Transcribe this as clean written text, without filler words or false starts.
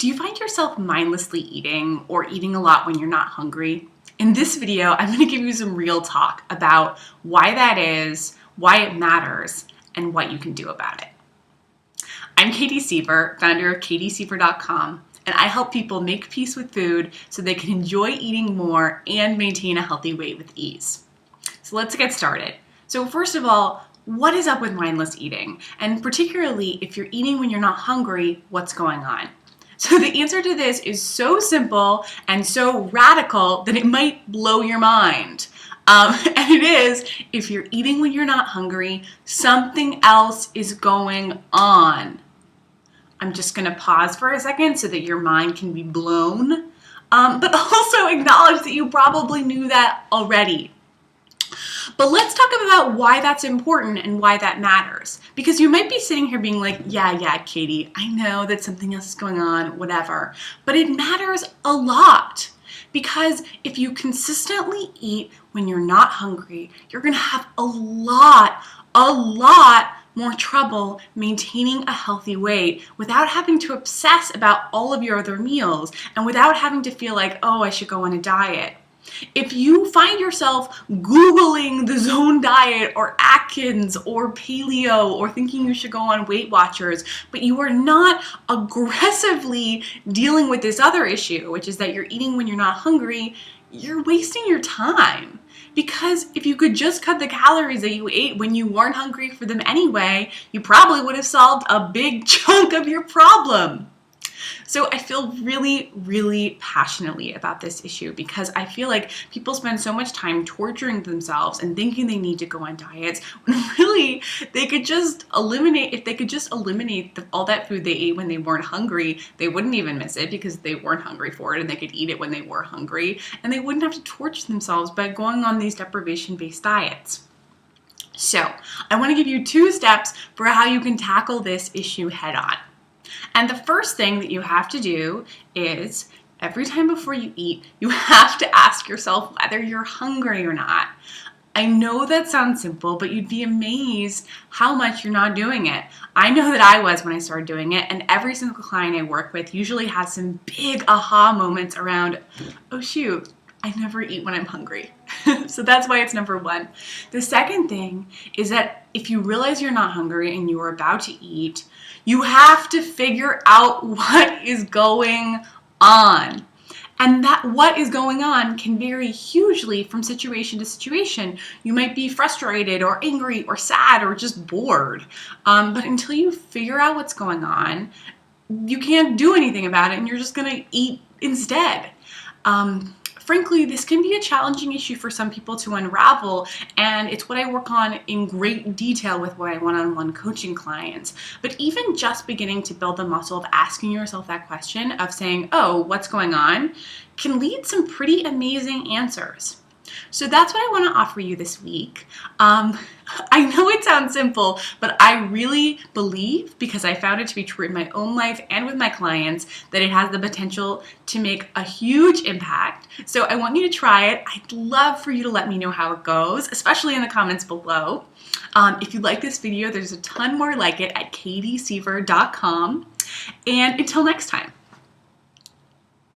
Do you find yourself mindlessly eating or eating a lot when you're not hungry? In this video, I'm going to give you some real talk about why that is, why it matters, and what you can do about it. I'm Katie Siever, founder of katiesiever.com, and I help people make peace with food so they can enjoy eating more and maintain a healthy weight with ease. So let's get started. So first of all, what is up with mindless eating? And particularly if you're eating when you're not hungry, what's going on? So the answer to this is so simple and so radical that it might blow your mind. And it is, if you're eating when you're not hungry, something else is going on. I'm just going to pause for a second so that your mind can be blown, but also acknowledge that you probably knew that already. But let's talk about why that's important and why that matters. Because you might be sitting here being like, yeah, Katie, I know that something else is going on, whatever. But it matters a lot. Because if you consistently eat when you're not hungry, you're going to have a lot more trouble maintaining a healthy weight without having to obsess about all of your other meals and without having to feel like, oh, I should go on a diet. If you find yourself Googling the Zone diet or Atkins or Paleo or thinking you should go on Weight Watchers, but you are not aggressively dealing with this other issue, which is that you're eating when you're not hungry, you're wasting your time. Because if you could just cut the calories that you ate when you weren't hungry for them anyway, you probably would have solved a big chunk of your problem. So I feel really passionately about this issue because I feel like people spend so much time torturing themselves and thinking they need to go on diets when really they could just eliminate, if they could just eliminate all that food they ate when they weren't hungry, they wouldn't even miss it because they weren't hungry for it and they could eat it when they were hungry and they wouldn't have to torture themselves by going on these deprivation-based diets. So I want to give you 2 steps for how you can tackle this issue head on. And the first thing that you have to do is every time before you eat, you have to ask yourself whether you're hungry or not. I know that sounds simple, but you'd be amazed how much you're not doing it. I know that I was when I started doing it, and every single client I work with usually has some big aha moments around, oh shoot, I never eat when I'm hungry. So that's why it's number 1. The second thing is that if you realize you're not hungry and you are about to eat, you have to figure out what is going on. And that what is going on can vary hugely from situation to situation. You might be frustrated or angry or sad or just bored. But until you figure out what's going on, you can't do anything about it and you're just gonna eat instead. Frankly, this can be a challenging issue for some people to unravel, and it's what I work on in great detail with my one-on-one coaching clients. But even just beginning to build the muscle of asking yourself that question of saying, oh, what's going on, can lead some pretty amazing answers. So that's what I want to offer you this week. I know it sounds simple, but I really believe, because I found it to be true in my own life and with my clients, that it has the potential to make a huge impact. So I want you to try it. I'd love for you to let me know how it goes, especially in the comments below. If you like this video, there's a ton more like it at katiesiever.com. And until next time.